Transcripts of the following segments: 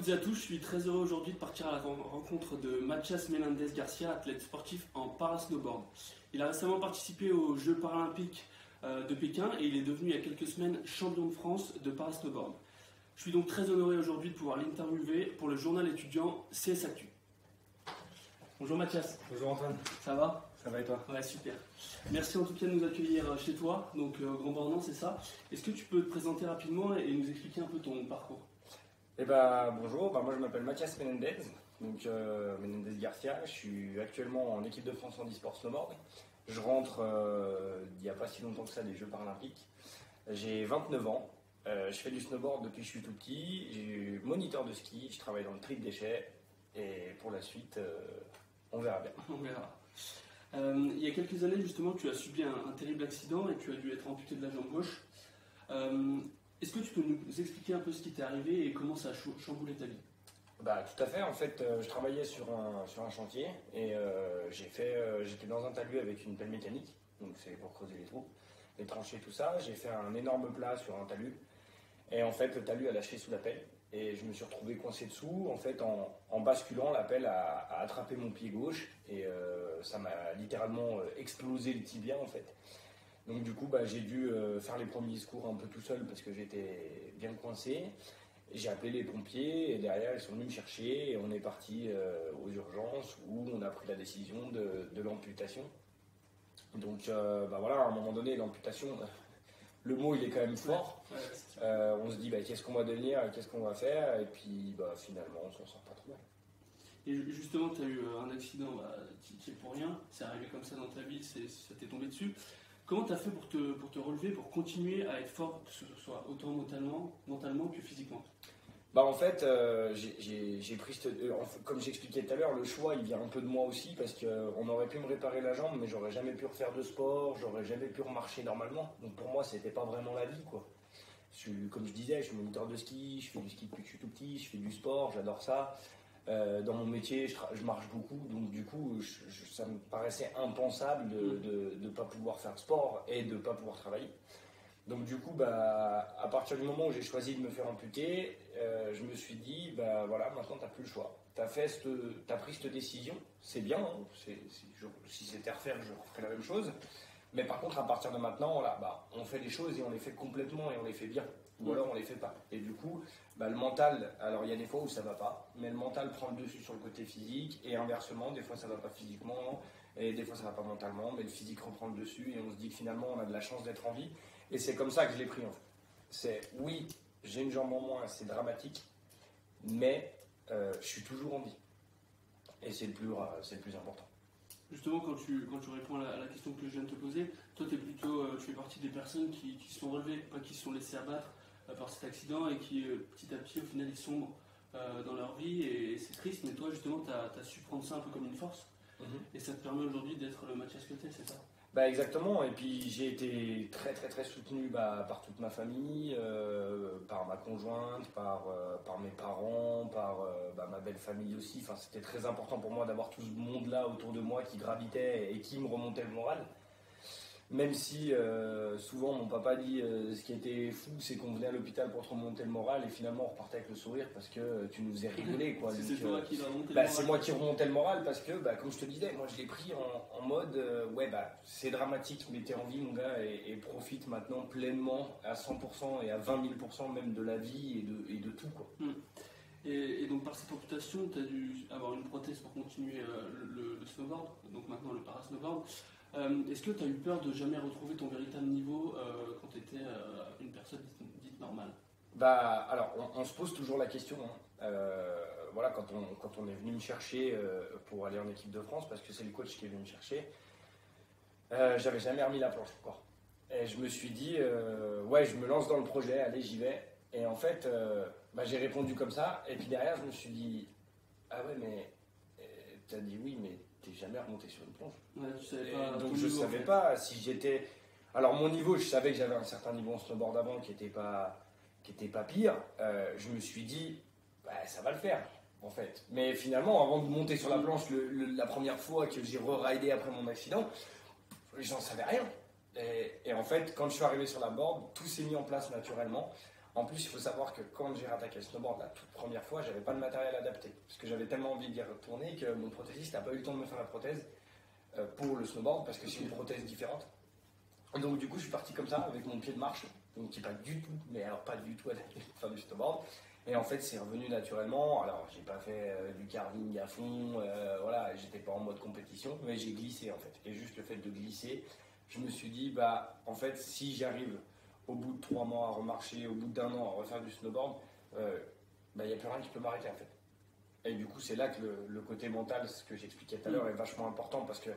toutes et à tous, je suis très heureux aujourd'hui de partir à la rencontre de Mathias Menendez Garcia, athlète sportif en parasnowboard. Il a récemment participé aux Jeux paralympiques de Pékin et il est devenu il y a quelques semaines champion de France de parasnowboard. Je suis donc très honoré aujourd'hui de pouvoir l'interviewer pour le journal étudiant CS Actu. Bonjour Mathias. Bonjour Antoine. Ça va? Ça va et toi? Ouais, super. Merci en tout cas de nous accueillir chez toi, donc Grand Bornand, c'est ça. Est-ce que tu peux te présenter rapidement et nous expliquer un peu ton parcours? Bonjour, moi je m'appelle Mathias Menendez, Menendez Garcia. Je suis actuellement en équipe de France en e-sport snowboard. Je rentre il n'y a pas si longtemps que ça des Jeux paralympiques. J'ai 29 ans. Je fais du snowboard depuis que je suis tout petit. J'ai moniteur de ski, je travaille dans le tri de déchets et pour la suite, on verra bien. On verra. Il y a quelques années justement, tu as subi un terrible accident et tu as dû être amputé de la jambe gauche. Est-ce que tu peux nous expliquer un peu ce qui t'est arrivé et comment ça a chamboulé ta vie? Tout à fait. En fait, je travaillais sur un chantier et j'étais dans un talus avec une pelle mécanique, donc c'est pour creuser les trous, les tranchées, tout ça. J'ai fait un énorme plat sur un talus et en fait, le talus a lâché sous la pelle et je me suis retrouvé coincé dessous. En fait, en basculant, la pelle a attrapé mon pied gauche et ça m'a littéralement explosé le tibia en fait. Donc du coup, j'ai dû faire les premiers secours un peu tout seul parce que j'étais bien coincé. J'ai appelé les pompiers et derrière ils sont venus me chercher et on est parti aux urgences où on a pris la décision de l'amputation. Donc voilà, à un moment donné, l'amputation, le mot il est quand même fort. On se dit qu'est-ce qu'on va devenir, qu'est-ce qu'on va faire et puis finalement on s'en sort pas trop mal. Et justement, tu as eu un accident qui est pour rien, c'est arrivé comme ça dans ta vie, ça t'est tombé dessus. Comment tu as fait pour te relever, pour continuer à être fort, que ce soit autant mentalement que physiquement? En fait, j'ai pris, comme j'expliquais tout à l'heure, le choix il vient un peu de moi aussi parce qu'on aurait pu me réparer la jambe, mais j'aurais jamais pu refaire de sport, j'aurais jamais pu remarcher normalement. Donc pour moi, c'était pas vraiment la vie, quoi. Comme je disais, je suis moniteur de ski, je fais du ski depuis que je suis tout petit, je fais du sport, j'adore ça. Dans mon métier, je marche beaucoup, donc du coup, ça me paraissait impensable de ne pas pouvoir faire de sport et de ne pas pouvoir travailler. Donc du coup, à partir du moment où j'ai choisi de me faire amputer, je me suis dit, voilà, maintenant tu n'as plus le choix. Tu as pris cette décision, c'est bien, hein, si c'était à refaire, je referais la même chose. Mais par contre, à partir de maintenant, voilà, on fait les choses et on les fait complètement et on les fait bien. Ou alors on les fait pas. Et du coup, le mental, alors il y a des fois où ça va pas, mais le mental prend le dessus sur le côté physique et inversement, des fois ça va pas physiquement et des fois ça va pas mentalement, mais le physique reprend le dessus et on se dit que finalement on a de la chance d'être en vie. Et c'est comme ça que je l'ai pris en fait. C'est oui, j'ai une jambe en moins, c'est dramatique, mais je suis toujours en vie. Et c'est le plus important. Justement, quand tu réponds à la question que je viens de te poser, toi tu fais partie des personnes qui se sont relevées, pas qui se sont laissées abattre par cet accident et qui petit à petit au final ils sombrent dans leur vie et c'est triste, mais toi justement tu as su prendre ça un peu comme une force et ça te permet aujourd'hui d'être le Mathias que t'es, c'est ça? Exactement, et puis j'ai été très très très soutenu par toute ma famille, par ma conjointe, par mes parents, par ma belle famille aussi. Enfin, c'était très important pour moi d'avoir tout ce monde-là autour de moi qui gravitait et qui me remontait le moral. Même si souvent mon papa dit ce qui était fou, c'est qu'on venait à l'hôpital pour te remonter le moral et finalement on repartait avec le sourire parce que tu nous faisais rigoler, quoi. C'est toi qui l'as remonté le moral. C'est moi qui remontais le moral parce que, comme je te disais, moi je l'ai pris en mode c'est dramatique, mais t'es en vie mon gars et profite maintenant pleinement à 100% et à 20 000% même de la vie et de tout, quoi. Et donc par cette amputation, tu as dû avoir une prothèse pour continuer le snowboard, donc maintenant le parasnowboard. Est-ce que tu as eu peur de jamais retrouver ton véritable niveau quand tu étais une personne dite normale? Alors, on se pose toujours la question. Voilà, quand on est venu me chercher pour aller en équipe de France, parce que c'est le coach qui est venu me chercher, j'avais jamais remis la planche encore. Et je me suis dit, je me lance dans le projet, allez, j'y vais. Et en fait, j'ai répondu comme ça. Et puis derrière, je me suis dit, ah ouais, mais t'as dit oui, mais t'es jamais remonté sur une planche. Ouais, tu savais pas. Donc je savais pas si j'étais. Alors mon niveau, je savais que j'avais un certain niveau en snowboard avant qui était pas pire. Je me suis dit, ça va le faire en fait. Mais finalement, avant de monter sur la planche la première fois que j'ai re-ridé après mon accident, j'en savais rien. Et en fait, quand je suis arrivé sur la board, tout s'est mis en place naturellement. En plus, il faut savoir que quand j'ai rattaqué le snowboard la toute première fois, j'avais pas de matériel adapté. Parce que j'avais tellement envie d'y retourner que mon prothésiste n'a pas eu le temps de me faire la prothèse pour le snowboard parce que c'est une prothèse différente. Donc du coup, je suis parti comme ça avec mon pied de marche, donc qui n'est pas du tout, mais alors pas du tout adapté pour faire du snowboard. Et en fait, c'est revenu naturellement. Alors, j'ai pas fait du carving à fond, voilà, j'étais pas en mode compétition, mais j'ai glissé en fait. Et juste le fait de glisser, je me suis dit, bah, en fait, si j'arrive au bout de 3 mois à remarcher, au bout d'1 an à refaire du snowboard, bah, il n'y a plus rien qui peut m'arrêter en fait. Et du coup, c'est là que le côté mental, ce que j'expliquais tout à l'heure, est vachement important parce que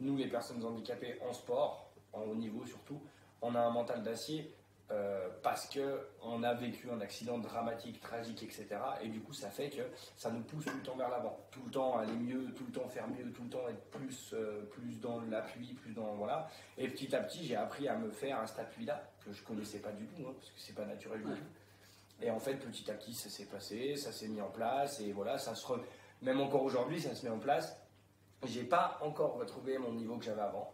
nous, les personnes handicapées en sport, en haut niveau surtout, on a un mental d'acier. Parce qu'on a vécu un accident dramatique, tragique, etc. Et du coup, ça fait que ça nous pousse tout le temps vers l'avant. Tout le temps aller mieux, tout le temps faire mieux, tout le temps être plus dans l'appui, plus dans. Voilà. Et petit à petit, j'ai appris à me faire à cet appui-là, que je ne connaissais pas du tout, hein, parce que c'est pas naturel du tout. Et en fait, petit à petit, ça s'est passé, ça s'est mis en place, et voilà, même encore aujourd'hui, ça se met en place. J'ai pas encore retrouvé mon niveau que j'avais avant.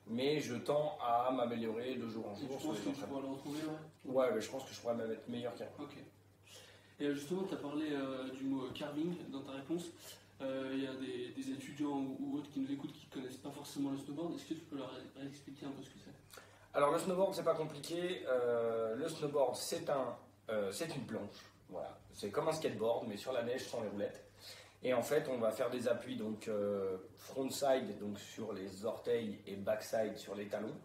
Mais je tends à m'améliorer de jour en jour. Je pense que tu pourras le retrouver, ouais, mais je pense que je pourrais même être meilleur qu'avant. Ok. Et justement, tu as parlé du mot carving dans ta réponse. Il y a des étudiants ou autres qui nous écoutent qui ne connaissent pas forcément le snowboard. Est-ce que tu peux leur expliquer un peu ce que c'est? Alors, le snowboard, c'est pas compliqué. Le snowboard, c'est une planche. Voilà. C'est comme un skateboard, mais sur la neige, sans les roulettes. Et en fait, on va faire des appuis donc frontside donc sur les orteils et backside sur les talons.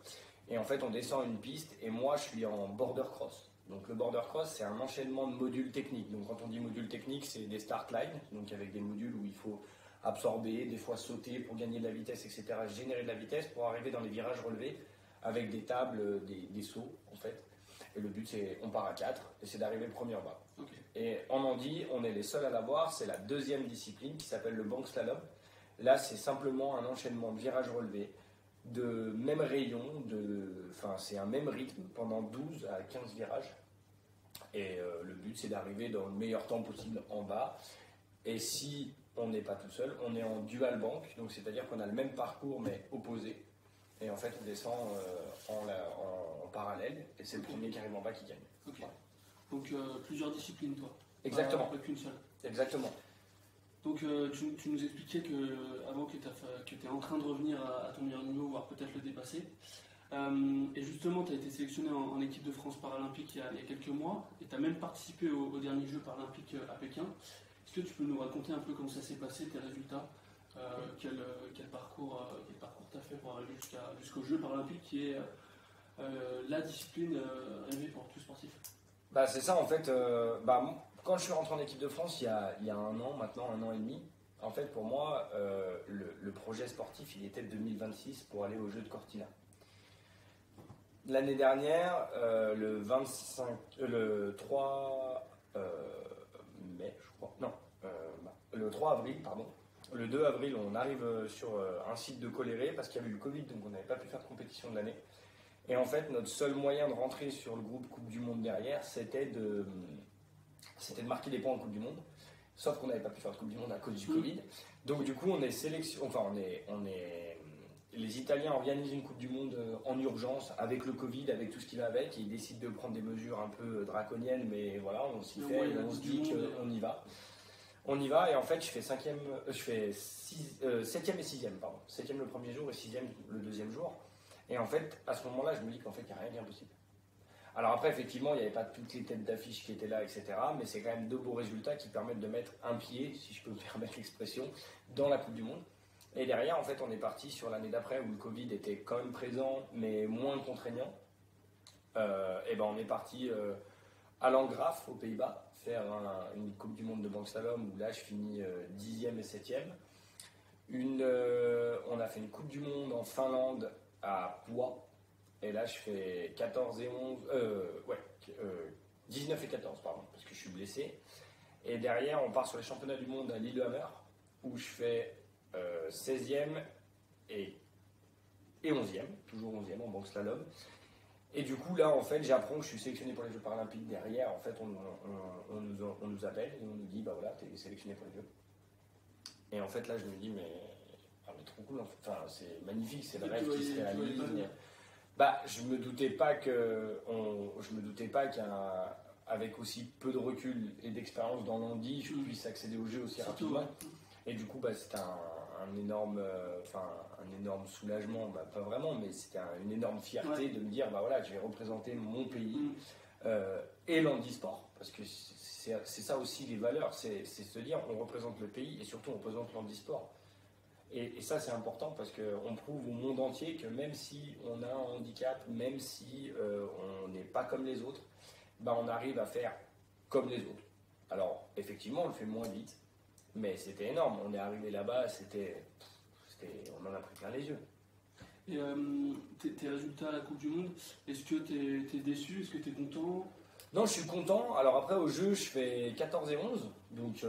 Et en fait, on descend une piste et moi, je suis en border cross. Donc le border cross, c'est un enchaînement de modules techniques. Donc quand on dit modules techniques, c'est des start lines, donc avec des modules où il faut absorber, des fois sauter pour gagner de la vitesse, etc., générer de la vitesse pour arriver dans les virages relevés avec des tables, des sauts en fait. Et le but, c'est on part à 4 et c'est d'arriver premier en bas. Okay. Et en handi, on est les seuls à l'avoir. C'est la deuxième discipline qui s'appelle le bank slalom. Là, c'est simplement un enchaînement de virages relevés, de même rayon, c'est un même rythme pendant 12 à 15 virages. Et le but, c'est d'arriver dans le meilleur temps possible en bas. Et si on n'est pas tout seul, on est en dual bank, donc c'est-à-dire qu'on a le même parcours mais opposé. Et en fait, on descend en parallèle, et c'est le premier qui arrive en bas qui gagne. Ok. Voilà. Donc plusieurs disciplines, toi. Exactement. Pas qu'une seule. Exactement. Donc tu nous expliquais qu'avant que tu étais en train de revenir à ton meilleur niveau, voire peut-être le dépasser. Et justement, tu as été sélectionné en équipe de France paralympique il y a quelques mois, et tu as même participé aux derniers Jeux paralympiques à Pékin. Est-ce que tu peux nous raconter un peu comment ça s'est passé, tes résultats? Quel parcours tu as fait pour arriver jusqu'aux Jeux paralympiques, qui est la discipline rêvée pour tout sportif? Bah, c'est ça en fait. Quand je suis rentré en équipe de France il y a 1 an, maintenant 1 an et demi, en fait pour moi le projet sportif il était de 2026 pour aller aux Jeux de Cortina. L'année dernière, le 3 mai, je crois, non, le 3 avril, pardon. Le 2 avril, on arrive sur un site de Coléré parce qu'il y avait eu le Covid, donc on n'avait pas pu faire de compétition de l'année. Et en fait, notre seul moyen de rentrer sur le groupe Coupe du Monde derrière, c'était de marquer des points en Coupe du Monde. Sauf qu'on n'avait pas pu faire de Coupe du Monde à cause du Covid. Donc du coup, les Italiens organisent une Coupe du Monde en urgence avec le Covid, avec tout ce qui va avec. Et ils décident de prendre des mesures un peu draconiennes, mais voilà, on s'y fait et on se dit qu'on y va. On y va et en fait je fais 7e et 6e, pardon. 7e le premier jour et 6e le deuxième jour. Et en fait, à ce moment-là, je me dis qu'en fait, il n'y a rien d'impossible. Alors après, effectivement, il n'y avait pas toutes les têtes d'affiche qui étaient là, etc. Mais c'est quand même 2 beaux résultats qui permettent de mettre un pied, si je peux me permettre l'expression, dans la Coupe du Monde. Et derrière, en fait, on est parti sur l'année d'après où le Covid était quand même présent, mais moins contraignant. On est parti à Landgraf, aux Pays-Bas, faire une Coupe du Monde de bank slalom où là, je finis 10e et 7e. On a fait une Coupe du Monde en Finlande à Poix, et là je fais 14 et 11, 19 et 14 pardon, parce que je suis blessé. Et derrière on part sur les championnats du monde à Lillehammer, où je fais 16e et 11e, toujours 11e en bank slalom. Et du coup là en fait j'apprends que je suis sélectionné pour les Jeux paralympiques derrière. En fait on nous appelle et on nous dit bah voilà t'es sélectionné pour les Jeux. Et en fait là je me dis mais trop cool, enfin, c'est magnifique, c'est le rêve qui se réalise. Je me doutais pas qu'un avec aussi peu de recul et d'expérience dans l'handi, je puisse accéder au jeu aussi rapidement. Et du coup, c'était un énorme soulagement, pas vraiment, mais c'était une énorme fierté de me dire, voilà, je vais représenter mon pays et l'handisport, parce que c'est ça aussi les valeurs, c'est se dire, on représente le pays et surtout on représente l'handisport. Et ça, c'est important parce qu'on prouve au monde entier que même si on a un handicap, même si on n'est pas comme les autres, on arrive à faire comme les autres. Alors, effectivement, on le fait moins vite, mais c'était énorme. On est arrivé là-bas, on en a pris plein les yeux. Et tes résultats à la Coupe du Monde, est-ce que tu es déçu? Est-ce que tu es content? Non, je suis content. Alors après, au jeu, je fais 14 et 11, donc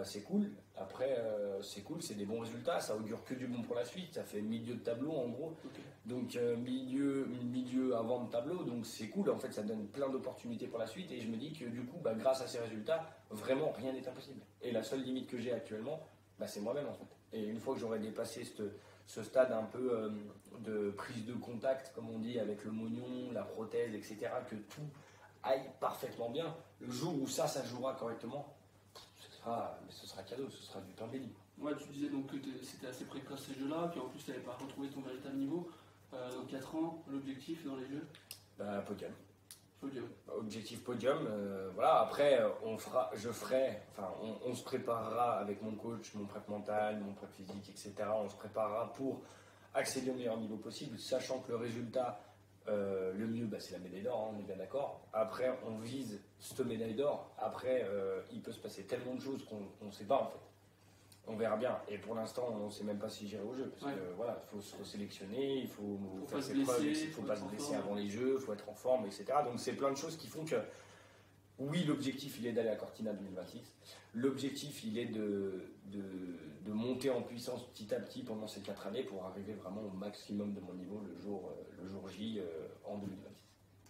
c'est cool. Après, c'est cool, c'est des bons résultats, ça augure que du bon pour la suite. Ça fait milieu de tableau en gros, donc milieu avant de tableau, donc c'est cool. En fait, ça donne plein d'opportunités pour la suite et je me dis que du coup, grâce à ces résultats, vraiment rien n'est impossible. Et la seule limite que j'ai actuellement, c'est moi-même en fait. Et une fois que j'aurai dépassé ce stade un peu de prise de contact, comme on dit, avec le mognon, la prothèse, etc., que tout aille parfaitement bien, le jour où ça jouera correctement, ce sera cadeau, ce sera du pain béni. Ouais, tu disais donc que c'était assez précoce ces jeux-là, puis en plus tu n'avais pas retrouvé ton véritable niveau. Dans 4 ans, l'objectif dans les jeux? Podium. Podium. Objectif podium, voilà. Après, on se préparera avec mon coach, mon prep mental, mon prep physique, etc. On se préparera pour accéder au meilleur niveau possible, sachant que le résultat, le mieux, c'est la médaille d'or, on est bien d'accord. Après, on vise cette médaille d'or. Après, il peut se passer tellement de choses qu'on ne sait pas en fait. On verra bien. Et pour l'instant, on ne sait même pas si j'irai au jeu. Parce que voilà, il faut se sélectionner, il faut faire ses preuves, il ne faut pas se blesser avant les jeux, il faut être en forme, etc. Donc c'est plein de choses qui font que, oui, l'objectif il est d'aller à Cortina 2026. L'objectif il est de monter en puissance petit à petit pendant ces 4 années pour arriver vraiment au maximum de mon niveau le jour J en 2026.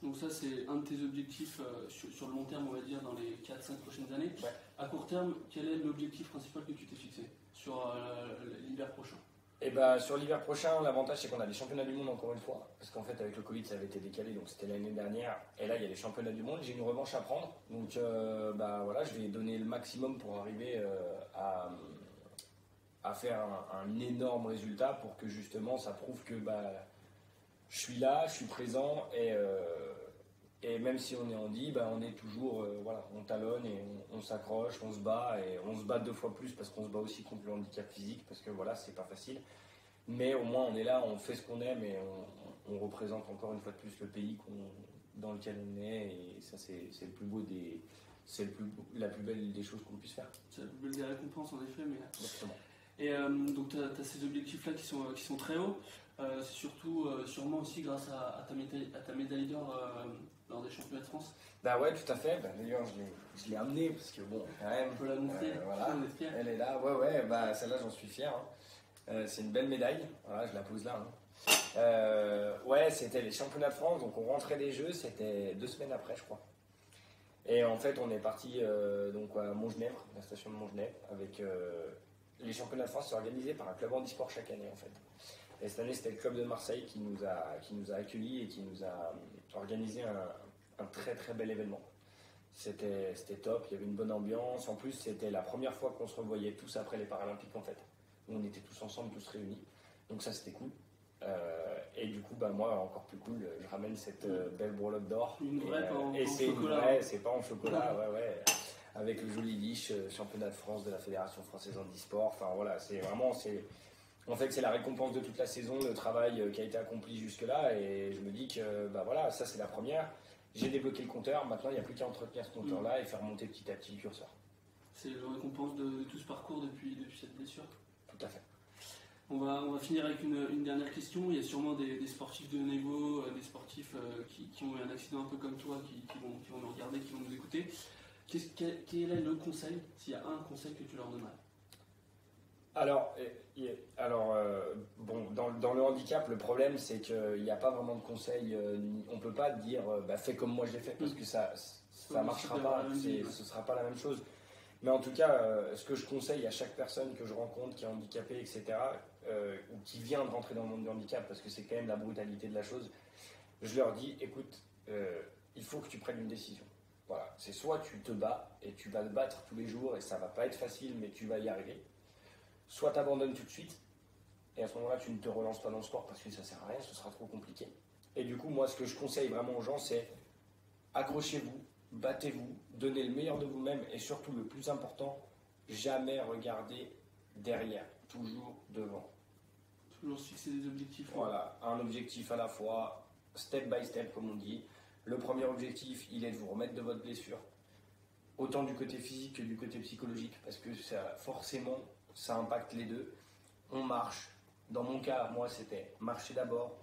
Donc ça c'est un de tes objectifs sur le long terme, on va dire, dans les 4-5 prochaines années. Ouais. À court terme, quel est l'objectif principal que tu t'es fixé sur l'hiver prochain? Sur l'hiver prochain, l'avantage c'est qu'on a les championnats du monde encore une fois, parce qu'en fait avec le Covid ça avait été décalé, donc c'était l'année dernière, et là il y a les championnats du monde, j'ai une revanche à prendre, donc voilà, je vais donner le maximum pour arriver à faire un énorme résultat pour que justement ça prouve que je suis là, je suis présent, et même si on est handi, on est toujours, on talonne et on s'accroche, on se bat, et on se bat 2 fois plus parce qu'on se bat aussi contre le handicap physique, parce que voilà, c'est pas facile. Mais au moins on est là, on fait ce qu'on aime et on représente encore une fois de plus le pays dans lequel on est, et ça c'est le plus beau la plus belle des choses qu'on puisse faire. C'est la plus belle des récompenses en effet, mais... Exactement. Et donc tu as ces objectifs-là qui sont très hauts. C'est surtout, sûrement aussi grâce à ta médaille d'or lors des championnats de France. Ouais, tout à fait. D'ailleurs, je l'ai amenée parce que bon, quand même. On peut la montrer. Voilà, on est fiers. Elle est là. Ouais, celle-là, j'en suis fier. C'est une belle médaille. Voilà, je la pose là. Ouais, c'était les championnats de France. Donc, on rentrait des jeux. C'était 2 semaines après, je crois. Et en fait, on est parti donc à Montgenèvre, la station de Montgenèvre, avec les championnats de France. C'est organisé par un club handisport chaque année, en fait. Et cette année, c'était le club de Marseille qui nous a accueillis et qui nous a organisé un très très bel événement. C'était top, il y avait une bonne ambiance. En plus, c'était la première fois qu'on se revoyait tous après les Paralympiques en fait. On était tous ensemble, tous réunis. Donc ça, c'était cool. Et du coup, moi, encore plus cool, je ramène cette belle breloque d'or. Une vraie, pas en chocolat. C'est pas en chocolat, ouais. Avec le joli liche, championnat de France de la Fédération Française Handisport. Enfin voilà, en fait, c'est la récompense de toute la saison, le travail qui a été accompli jusque-là, et je me dis que voilà, ça c'est la première. J'ai débloqué le compteur, maintenant il n'y a plus qu'à entretenir ce compteur-là et faire monter petit à petit le curseur. C'est la récompense de tout ce parcours depuis cette blessure. Tout à fait. On va finir avec une dernière question. Il y a sûrement des sportifs de haut niveau, des sportifs qui ont eu un accident un peu comme toi, qui vont nous regarder, qui vont nous écouter. Quel est le conseil, s'il y a un conseil que tu leur donnerais? Alors, dans le handicap, le problème c'est qu'il n'y a pas vraiment de conseil. On ne peut pas dire fais comme moi je l'ai fait, parce que ça ne marchera pas, ce ne sera pas la même chose. Mais en tout cas, ce que je conseille à chaque personne que je rencontre qui est handicapée, etc., ou qui vient de rentrer dans le monde du handicap, parce que c'est quand même la brutalité de la chose, je leur dis écoute, il faut que tu prennes une décision. Voilà, c'est soit tu te bats et tu vas te battre tous les jours et ça va pas être facile, mais tu vas y arriver. Soit tu abandonnes tout de suite et à ce moment-là, tu ne te relances pas dans le sport parce que ça sert à rien, ce sera trop compliqué. Et du coup, moi, ce que je conseille vraiment aux gens, c'est accrochez-vous, battez-vous, donnez le meilleur de vous-même et surtout, le plus important, jamais regarder derrière, toujours devant. Toujours se fixer des objectifs. Voilà, un objectif à la fois, step by step, comme on dit. Le premier objectif, il est de vous remettre de votre blessure, autant du côté physique que du côté psychologique, parce que ça, forcément, ça impacte les deux. On marche. Dans mon cas, moi, c'était marcher d'abord,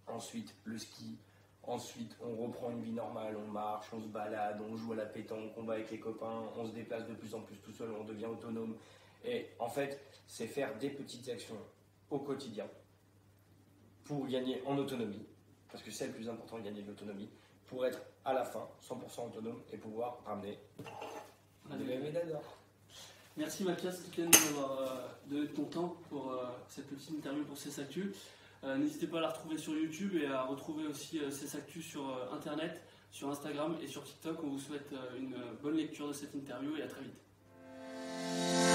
ensuite le ski, ensuite on reprend une vie normale, on marche, on se balade, on joue à la pétanque, on va avec les copains, on se déplace de plus en plus tout seul, on devient autonome. Et en fait, c'est faire des petites actions au quotidien pour gagner en autonomie, parce que c'est le plus important de gagner de l'autonomie, pour être à la fin 100% autonome et pouvoir ramener des médailles d'or. Merci Mathias de m'avoir donné ton temps pour cette petite interview pour CES Actu. N'hésitez pas à la retrouver sur YouTube et à retrouver aussi CES Actu sur Internet, sur Instagram et sur TikTok. On vous souhaite une bonne lecture de cette interview et à très vite.